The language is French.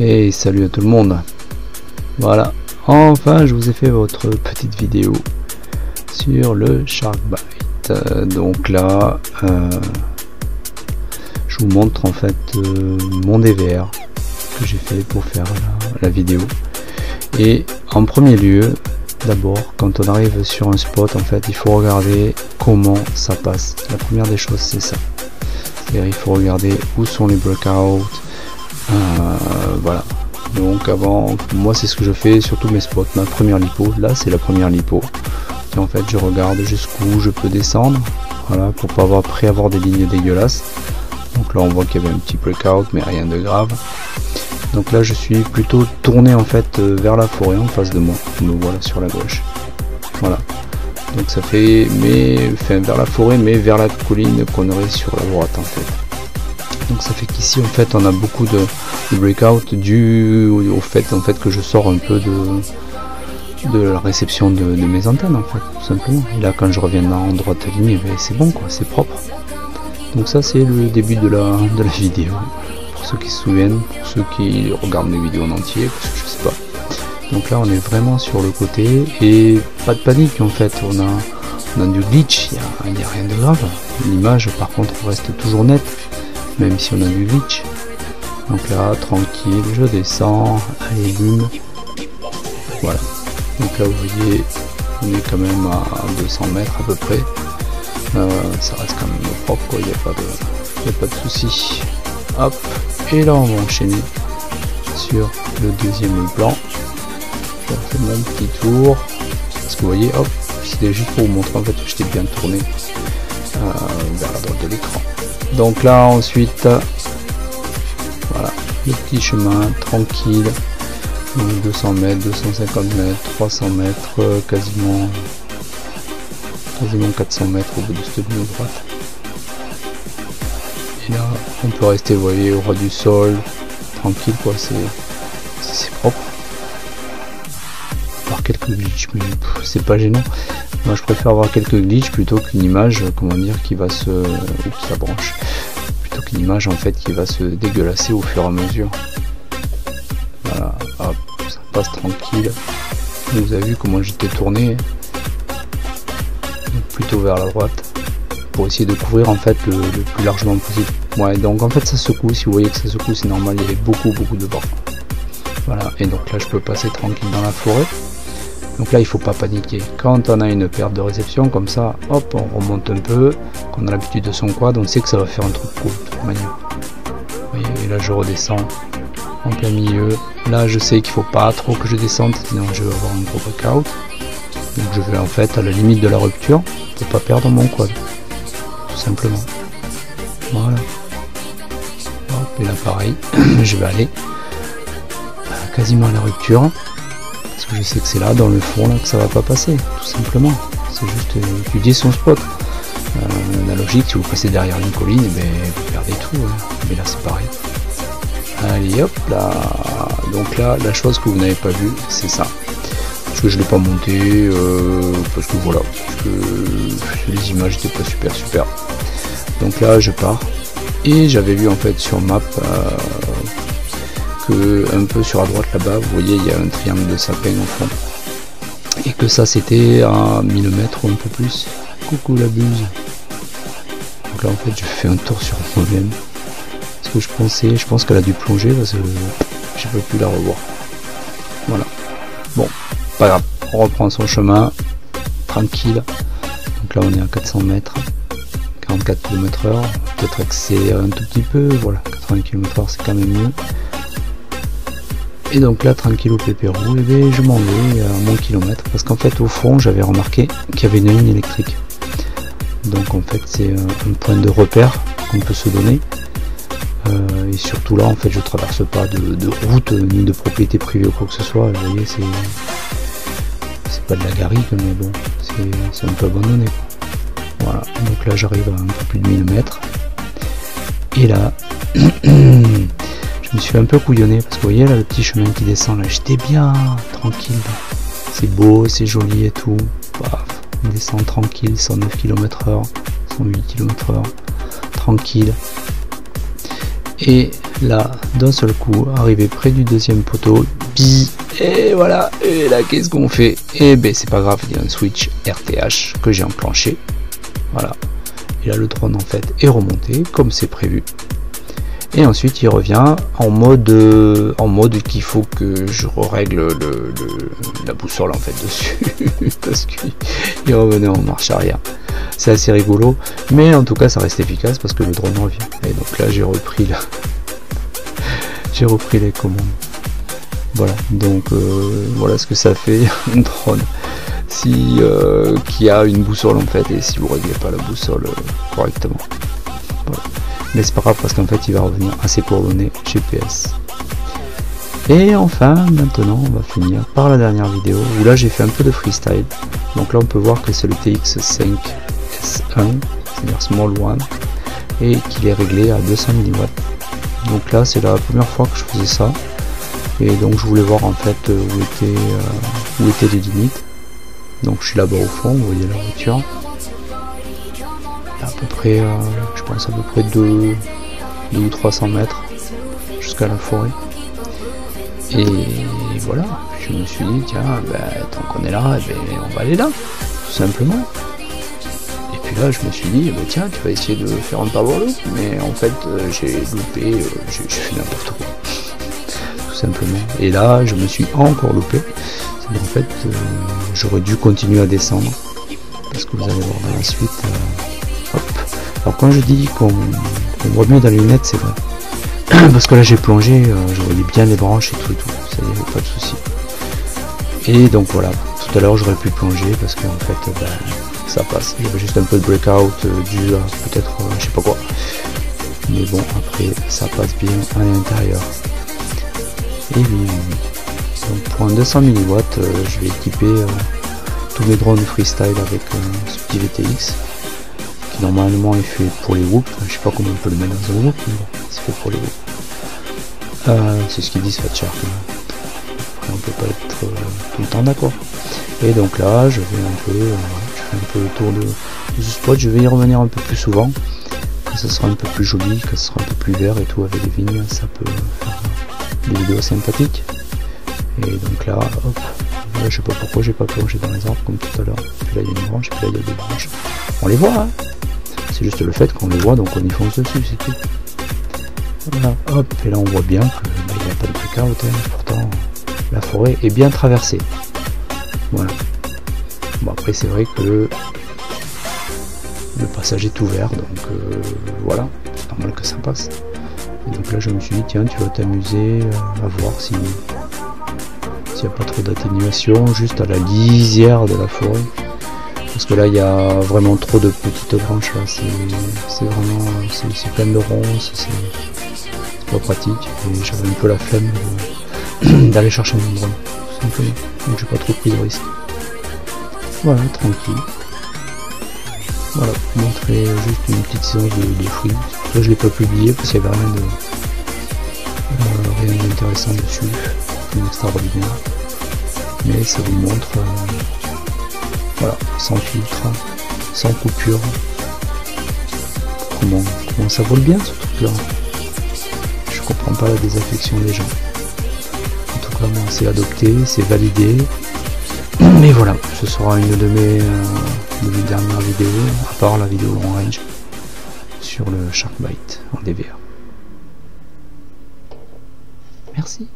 Et salut à tout le monde. Voilà, enfin je vous ai fait votre petite vidéo sur le Sharkbite. Donc là je vous montre en fait mon DVR que j'ai fait pour faire la vidéo. Et en premier lieu, d'abord quand on arrive sur un spot, en fait il faut regarder comment ça passe. La première des choses, c'est ça, c'est-à-dire il faut regarder où sont les breakouts. Voilà, donc avant, moi c'est ce que je fais sur tous mes spots. Ma première lipo, là c'est la première lipo, et en fait je regarde jusqu'où je peux descendre, voilà, pour pas avoir des lignes dégueulasses. Donc là on voit qu'il y avait un petit breakout mais rien de grave. Donc là je suis plutôt tourné en fait vers la forêt en face de moi, donc voilà, sur la gauche, voilà. Donc ça fait, vers la forêt mais vers la colline qu'on aurait sur la droite en fait. Donc ça fait qu'ici en fait on a beaucoup de breakout dû au fait en fait que je sors un peu de la réception de mes antennes en fait, tout simplement. Et là quand je reviens en droite ligne, c'est bon quoi, c'est propre. Donc ça c'est le début de la vidéo, pour ceux qui se souviennent, pour ceux qui regardent mes vidéos en entier, parce que je sais pas. Donc là on est vraiment sur le côté et pas de panique en fait, on a du glitch, il n'y a rien de grave. L'image par contre reste toujours nette, même si on a du glitch. Donc là tranquille, je descends, allez boum, voilà. Donc là vous voyez on est quand même à 200 mètres à peu près, ça reste quand même propre quoi, il n'y a pas de souci. Hop, et là on va enchaîner sur le deuxième plan. Je fais mon petit tour, parce que vous voyez, hop, c'était juste pour vous montrer en fait que j'étais bien tourné vers la droite de l'écran. Donc là ensuite, voilà, le petit chemin tranquille, donc 200 mètres, 250 mètres, 300 mètres, quasiment 400 mètres au bout de cette ligne droite. Et là on peut rester, vous voyez, au ras du sol, tranquille quoi, c'est propre. Par quelques glitches, mais c'est pas gênant. Moi je préfère avoir quelques glitches plutôt qu'une image, comment dire, qui va se... Oups, la branche. Plutôt qu'une image en fait qui va se dégueulasser au fur et à mesure. Voilà, hop, ça passe tranquille. Vous avez vu comment j'étais tourné, plutôt vers la droite, pour essayer de couvrir en fait le plus largement possible. Ouais, donc en fait ça secoue, si vous voyez que ça secoue c'est normal, il y avait beaucoup de vent. Voilà, et donc là je peux passer tranquille dans la forêt. Donc là il faut pas paniquer, quand on a une perte de réception comme ça, hop, on remonte un peu, qu'on a l'habitude de son quad, on sait que ça va faire un truc cool de toute manière. Vous voyez, et là je redescends en plein milieu. Là je sais qu'il faut pas trop que je descende, sinon je vais avoir un gros breakout. Donc je vais en fait à la limite de la rupture pour pas perdre mon quad, tout simplement. Voilà. Hop, et là pareil, je vais aller quasiment à la rupture, parce que je sais que c'est là dans le fond là que ça va pas passer, tout simplement. C'est juste étudier son spot. La logique, si vous passez derrière une colline, vous perdez tout, hein. Mais là c'est pareil. Allez hop là. Donc là la chose que vous n'avez pas vue, c'est ça, parce que je l'ai pas monté, parce que voilà, parce que les images étaient pas super. Donc là je pars, et j'avais vu en fait sur map que un peu sur la droite là-bas, vous voyez il y a un triangle de sapin au fond, et que ça c'était à 1000 mètres ou un peu plus. Coucou la buse. Donc là en fait je fais un tour sur moi-même, parce que je pense qu'elle a dû plonger, parce que je peux plus la revoir. Voilà, bon, pas grave, on reprend son chemin tranquille. Donc là on est à 400 mètres, 44 km/h, peut-être accélérer un tout petit peu, voilà, 80 km/h c'est quand même mieux. Et donc là tranquille au pépérou, et je m'en vais à mon kilomètre, parce qu'en fait au fond j'avais remarqué qu'il y avait une ligne électrique. Donc en fait c'est un point de repère qu'on peut se donner, et surtout là en fait je traverse pas de route ni de propriété privée ou quoi que ce soit. Vous voyez, c'est pas de la garrigue, mais bon, c'est un peu abandonné quoi. Voilà, donc là j'arrive à un peu plus de 1000 mètres, et là je me suis un peu couillonné, parce que vous voyez là le petit chemin qui descend là, j'étais bien tranquille, c'est beau, c'est joli et tout. Paf, on descend tranquille, 109 km/h, 108 km/h, tranquille. Et là, d'un seul coup, arrivé près du deuxième poteau, et voilà, et là qu'est-ce qu'on fait? Et ben c'est pas grave, il y a un switch RTH que j'ai enclenché. Voilà. Et là le drone en fait est remonté comme c'est prévu. Et ensuite il revient en mode qu'il faut que je règle la boussole en fait dessus parce qu'il revenait en marche arrière. C'est assez rigolo, mais en tout cas ça reste efficace parce que le drone revient. Et donc là j'ai repris les commandes. Voilà, donc voilà ce que ça fait un drone qui a une boussole en fait, et si vous réglez pas la boussole correctement. Voilà. Mais c'est pas grave parce qu'en fait il va revenir à ses coordonnées GPS. Et enfin maintenant on va finir par la dernière vidéo où là j'ai fait un peu de freestyle. Donc là on peut voir que c'est le TX5S1, c'est-à-dire Small One, et qu'il est réglé à 200 mW. Donc là c'est la première fois que je faisais ça, et donc je voulais voir en fait où étaient les limites. Donc je suis là-bas au fond, vous voyez la voiture. À peu près, je pense à peu près 2 ou 300 mètres jusqu'à la forêt. Et voilà, je me suis dit, tiens, tant qu'on est là, on va aller là, tout simplement. Et puis là, je me suis dit, tiens, tu vas essayer de faire un parabole. Mais en fait, j'ai loupé, j'ai fait n'importe quoi, tout simplement. Et là, je me suis encore loupé. En fait, j'aurais dû continuer à descendre, parce que vous allez voir dans la suite. Hop. Alors quand je dis qu'on voit mieux dans les lunettes, c'est vrai. Parce que là j'ai plongé, je voyais bien les branches et tout, ça y est, pas de souci. Et donc voilà, tout à l'heure j'aurais pu plonger parce qu'en fait ça passe. Il y avait juste un peu de breakout dû à peut-être je sais pas quoi. Mais bon, après ça passe bien à l'intérieur. Et oui. Donc pour un 200 mW, je vais équiper tous mes drones freestyle avec ce petit VTX qui normalement est fait pour les whoops. Je sais pas comment on peut le mettre dans un whoop, mais bon, c'est fait pour les whoops. C'est ce qu'ils disent Fatshark. Après on peut pas être tout le temps d'accord. Et donc là je fais un peu le tour de ce spot. Je vais y revenir un peu plus souvent quand ça sera un peu plus joli, quand ça sera un peu plus vert et tout avec les vignes, ça peut faire des vidéos sympathiques. Et donc là, hop, là, je sais pas pourquoi j'ai pas plongé dans les arbres comme tout à l'heure. Puis là il y a une branche, puis là il y a des branches. On les voit, hein. C'est juste le fait qu'on les voit, donc on y fonce dessus, c'est tout. Voilà, hop, et là on voit bien qu'il n'y a pas de breakout, pourtant la forêt est bien traversée. Voilà. Bon après c'est vrai que le passage est ouvert, donc voilà, c'est normal que ça passe. Et donc là je me suis dit, tiens, tu vas t'amuser à voir s'il n'y a pas trop d'atténuation, juste à la lisière de la forêt. Parce que là il y a vraiment trop de petites branches là, c'est vraiment, c'est plein de ronces, c'est pas pratique. Et j'avais un peu la flemme d'aller chercher mon drone, tout simplement. Donc j'ai pas trop pris de risque. Voilà, tranquille. Voilà, pour montrer juste une petite séance de fruits. Là je l'ai pas publié parce qu'il n'y avait rien d'intéressant dessus, rien d'extraordinaire. Mais ça vous montre, voilà, sans filtre, sans coupure, comment ça vole bien ce truc là. Je comprends pas la désaffection des gens. En tout cas moi c'est adopté, c'est validé. Mais voilà, ce sera une de mes dernières vidéos, à part la vidéo long range sur le Sharkbite en DVR. Merci.